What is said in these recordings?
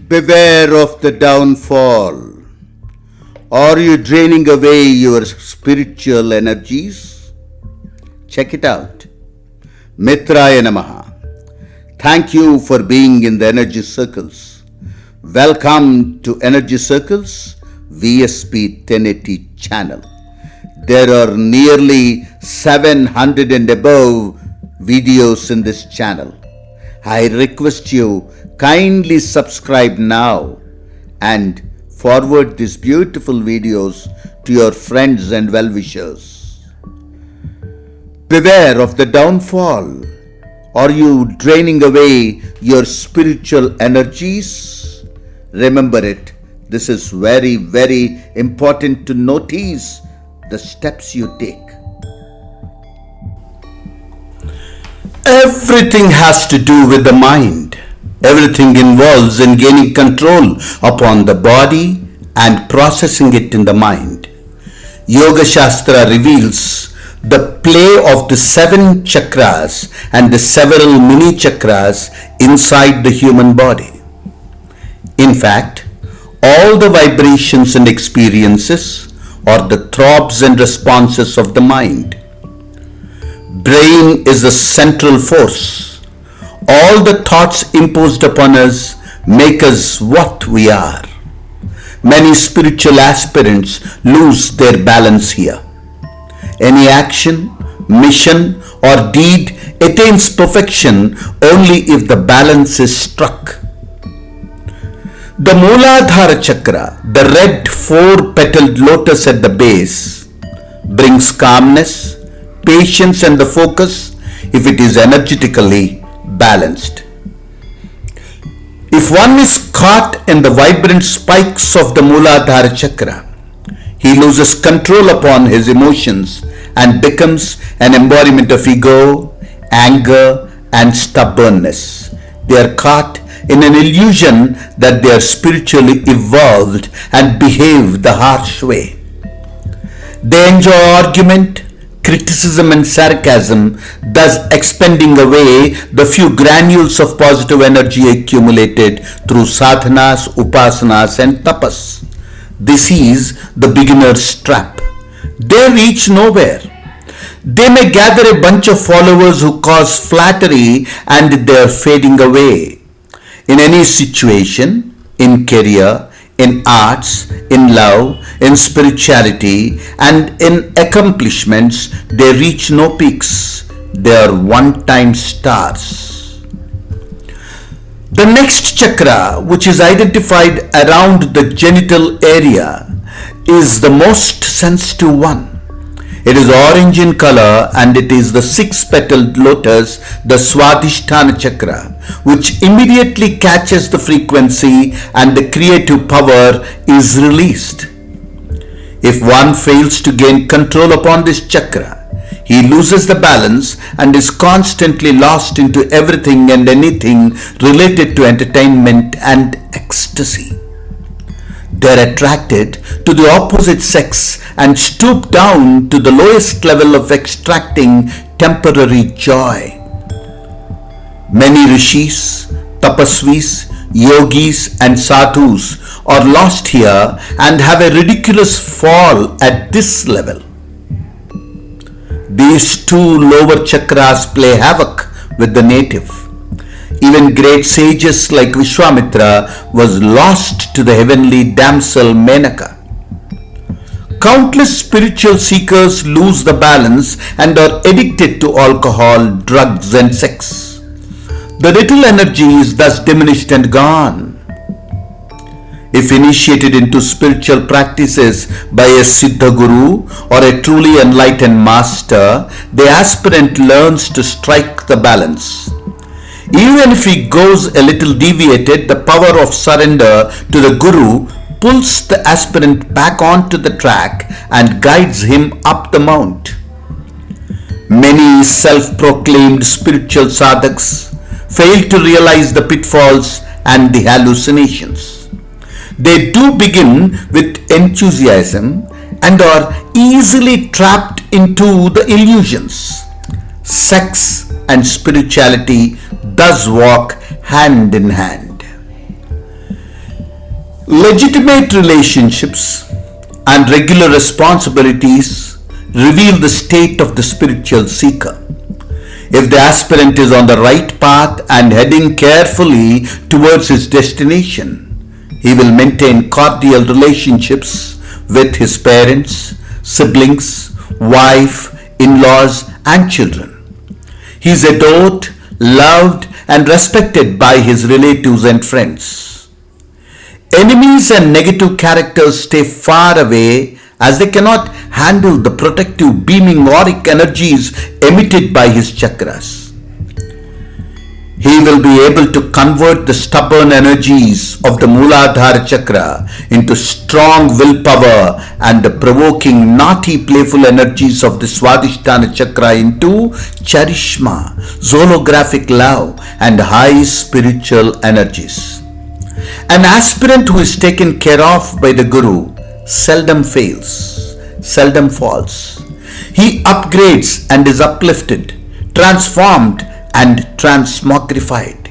Beware of the downfall. Are you draining away your spiritual energies? Check it out. Mitraaya namaha. Thank you for being in the energy circles. Welcome to Energy Circles VSPTenneti channel. There are nearly 700 and above videos in this channel. I request you kindly subscribe now and forward these beautiful videos to your friends and well-wishers. Beware of the downfall. Are you draining away your spiritual energies? Remember it. This is very, very important to notice the steps you take. Everything has to do with the mind. Everything involves in gaining control upon the body and processing it in the mind. Yoga Shastra reveals the play of the 7 chakras and the several mini chakras inside the human body. In fact, all the vibrations and experiences are the throbs and responses of the mind. Brain is the central force. All the thoughts imposed upon us make us what we are. Many spiritual aspirants lose their balance here. Any action, mission or deed attains perfection only if the balance is struck. The Mooladhara Chakra, the red 4-petaled lotus at the base, brings calmness, patience and the focus if it is energetically balanced. If one is caught in the vibrant spikes of the Mooladhara Chakra, he loses control upon his emotions and becomes an embodiment of ego, anger and stubbornness. They are caught in an illusion that they are spiritually evolved and behave the harsh way. They enjoy argument, criticism and sarcasm, thus expending away the few granules of positive energy accumulated through sadhanas, upasanas and tapas. This is the beginner's trap. They reach nowhere. They may gather a bunch of followers who cause flattery and they are fading away. In any situation, in career, in arts, in love, in spirituality and in accomplishments, they reach no peaks. They are one-time stars. The next chakra, which is identified around the genital area, is the most sensitive one. It is orange in color and it is the 6-petaled lotus, the Swadhisthana Chakra, which immediately catches the frequency and the creative power is released. If one fails to gain control upon this chakra, he loses the balance and is constantly lost into everything and anything related to entertainment and ecstasy. They are attracted to the opposite sex and stoop down to the lowest level of extracting temporary joy. Many rishis, tapasvis, yogis and sadhus are lost here and have a ridiculous fall at this level. These 2 lower chakras play havoc with the native. Even great sages like Vishwamitra was lost to the heavenly damsel Menaka. Countless spiritual seekers lose the balance and are addicted to alcohol, drugs and sex. The little energy is thus diminished and gone. If initiated into spiritual practices by a Siddha Guru or a truly enlightened master, the aspirant learns to strike the balance. Even if he goes a little deviated, the power of surrender to the Guru pulls the aspirant back onto the track and guides him up the mount. Many self-proclaimed spiritual sadhaks fail to realize the pitfalls and the hallucinations. They do begin with enthusiasm and are easily trapped into the illusions. Sex and spirituality thus walk hand in hand. Legitimate relationships and regular responsibilities reveal the state of the spiritual seeker. If the aspirant is on the right path and heading carefully towards his destination, he will maintain cordial relationships with his parents, siblings, wife, in-laws, and children. He is adored, loved, and respected by his relatives and friends. Enemies and negative characters stay far away as they cannot handle the protective beaming auric energies emitted by his chakras. He will be able to convert the stubborn energies of the Mooladhara chakra into strong willpower and the provoking naughty playful energies of the Swadhisthana chakra into charishma, zoolographic love and high spiritual energies. An aspirant who is taken care of by the Guru seldom fails, seldom falls. He upgrades and is uplifted, transformed and transmogrified.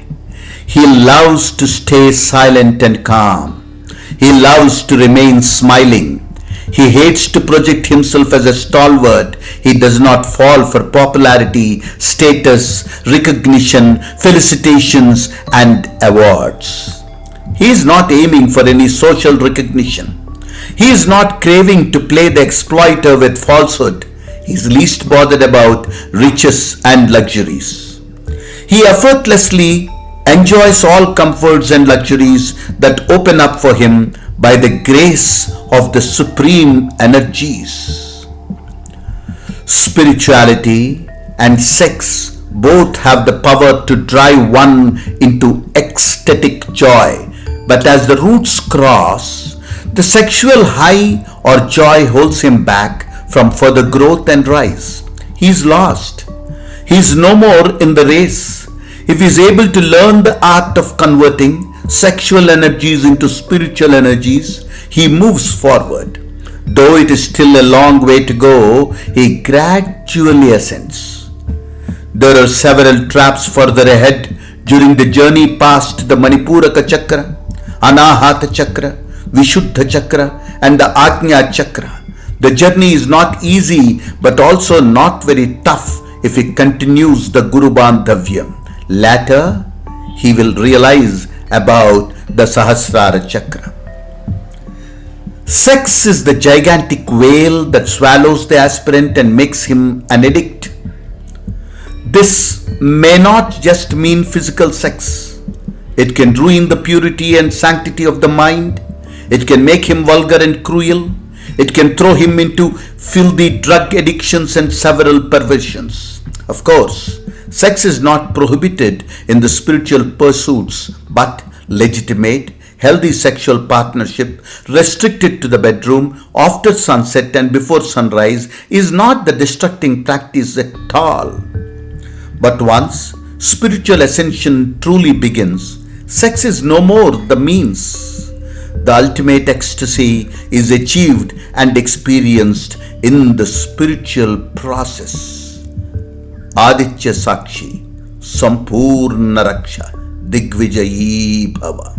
He loves to stay silent and calm. He loves to remain smiling. He hates to project himself as a stalwart. He does not fall for popularity, status, recognition, felicitations, and awards. He is not aiming for any social recognition. He is not craving to play the exploiter with falsehood. He is least bothered about riches and luxuries. He effortlessly enjoys all comforts and luxuries that open up for him by the grace of the supreme energies. Spirituality and sex both have the power to drive one into ecstatic joy, but as the roots cross, the sexual high or joy holds him back from further growth and rise. He is lost. He is no more in the race. If he is able to learn the art of converting sexual energies into spiritual energies, he moves forward. Though it is still a long way to go, he gradually ascends. There are several traps further ahead during the journey past the Manipuraka chakra, Anahata chakra, Vishuddha chakra and the Ajna chakra. The journey is not easy but also not very tough if he continues the Guru Bandhavyam. Later, he will realize about the Sahasrara chakra. Sex is the gigantic whale that swallows the aspirant and makes him an addict. This may not just mean physical sex. It can ruin the purity and sanctity of the mind. It can make him vulgar and cruel. It can throw him into filthy drug addictions and several perversions. Of course, sex is not prohibited in the spiritual pursuits, but legitimate, healthy sexual partnership restricted to the bedroom after sunset and before sunrise is not the destructing practice at all. But once spiritual ascension truly begins, sex is no more the means. The ultimate ecstasy is achieved and experienced in the spiritual process. Aditya Sakshi, Sampurna Raksha, Digvijayi Bhava.